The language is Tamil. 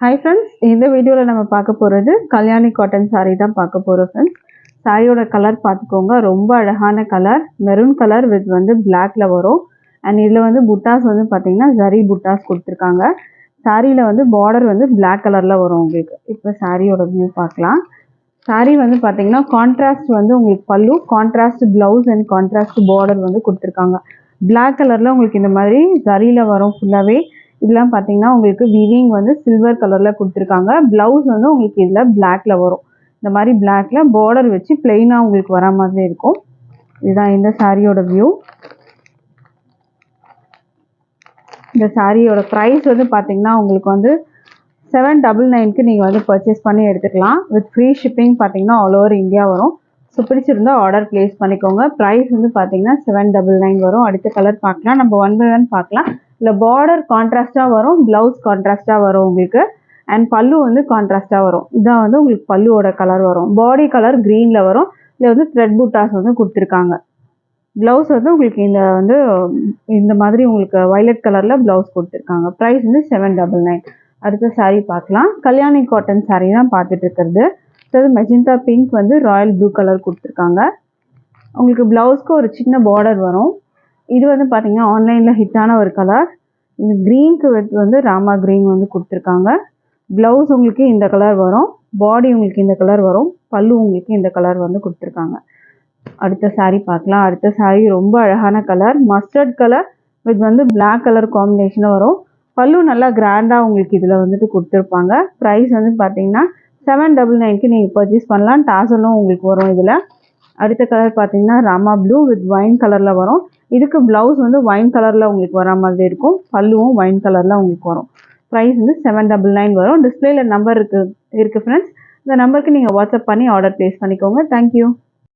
Hi friends, இந்த வீடியோல நம்ம பார்க்க போறது கல்யாணி காட்டன் saree தான் பார்க்க போறோம் friends. சாரியோட கலர் பார்த்துக்கோங்க, ரொம்ப அழகான கலர், மெரூன் கலர் வித் வந்து blackல வரும். அண்ட் இதுல வந்து புட்டாஸ் வந்து பாத்தீங்கன்னா ஜரி புட்டாஸ் கொடுத்திருக்காங்க. சாரியில வந்து border வந்து black கலர்ல வரும் உங்களுக்கு. இப்போ சாரியோட வியூ பார்க்கலாம். சாரி வந்து பாத்தீங்கன்னா கான்ட்ராஸ்ட் வந்து உங்களுக்கு பல்லு, contrast blouse and contrast border வந்து கொடுத்திருக்காங்க. black கலர்ல உங்களுக்கு இந்த மாதிரி ஜரியில வரும் ஃபுல்லாவே. இதெல்லாம் பார்த்தீங்கன்னா உங்களுக்கு வீவிங் வந்து சில்வர் கலரில் கொடுத்துருக்காங்க. ப்ளவுஸ் வந்து உங்களுக்கு இதில் பிளாக்ல வரும். இந்த மாதிரி பிளாக்ல பார்டர் வச்சு பிளெயினாக உங்களுக்கு வர மாதிரி இருக்கும். இதுதான் இந்த சாரியோட வியூ. இந்த சாரியோட ப்ரைஸ் வந்து பார்த்தீங்கன்னா உங்களுக்கு வந்து 799க்கு நீங்கள் வந்து பர்ச்சேஸ் பண்ணி எடுத்துக்கலாம். வித் ஃப்ரீ ஷிப்பிங் பார்த்தீங்கன்னா ஆல் ஓவர் இந்தியா வரும். ஸோ பிடிச்சிருந்தா ஆர்டர் பிளேஸ் பண்ணிக்கோங்க. ப்ரைஸ் வந்து பார்த்தீங்கன்னா 799 வரும். அடுத்த கலர் பார்க்கலாம், நம்ம 1 by 1 பார்க்கலாம். இல்லை பார்டர் கான்ட்ராஸ்டாக வரும், ப்ளவுஸ் கான்ட்ராஸ்டாக வரும் உங்களுக்கு. அண்ட் பல்லு வந்து கான்ட்ராஸ்டாக வரும். இதான் வந்து உங்களுக்கு பல்லுவோட கலர் வரும். பாடி கலர் க்ரீனில் வரும். இதில் வந்து த்ரெட் புட்டாஸ் வந்து கொடுத்துருக்காங்க. ப்ளவுஸ் வந்து உங்களுக்கு இந்த மாதிரி உங்களுக்கு வயலட் கலரில் ப்ளவுஸ் கொடுத்துருக்காங்க. ப்ரைஸ் வந்து 799. அடுத்த சாரீ பார்க்கலாம். கல்யாணி காட்டன் சாரீ தான் பார்த்துட்டு இருக்கிறது. அது மெஜெண்டா பிங்க் வந்து ராயல் ப்ளூ கலர் கொடுத்துருக்காங்க. உங்களுக்கு ப்ளவுஸ்க்கு ஒரு சின்ன பார்டர் வரும். இது வந்து பார்த்தீங்கன்னா ஆன்லைனில் ஹிட்டான ஒரு கலர். இந்த க்ரீனுக்கு வந்து ராமா க்ரீன் வந்து கொடுத்துருக்காங்க. ப்ளவுஸ் உங்களுக்கு இந்த கலர் வரும், பாடி உங்களுக்கு இந்த கலர் வரும், பல்லு உங்களுக்கு இந்த கலர் வந்து கொடுத்துருக்காங்க. அடுத்த சாரீ பார்க்கலாம். அடுத்த சாரீ ரொம்ப அழகான கலர், மஸ்டர்ட் கலர் வித் வந்து பிளாக் கலர் காம்பினேஷனில் வரும். பல்லு நல்லா கிராண்டாக உங்களுக்கு இதில் வந்துட்டு கொடுத்துருப்பாங்க. ப்ரைஸ் வந்து பார்த்தீங்கன்னா 799க்கு நீங்கள் பர்ச்சேஸ் பண்ணலாம். டாசலும் உங்களுக்கு வரும் இதில். அடுத்த கலர் பார்த்தீங்கன்னா ராமா ப்ளூ வித் ஒயின் கலரில் வரும். இதுக்கு ப்ளவுஸ் வந்து ஒயின் கலரில் உங்களுக்கு வர மாதிரி இருக்கும். பல்லுவும் ஒயின் கலரில் உங்களுக்கு வரும். ப்ரைஸ் வந்து 799 வரும். டிஸ்பிளேல நம்பர் இருக்குது ஃப்ரெண்ட்ஸ். இந்த நம்பருக்கு நீங்கள் வாட்ஸ்அப் பண்ணி ஆர்டர் ப்ளேஸ் பண்ணிக்கோங்க. தேங்க்யூ.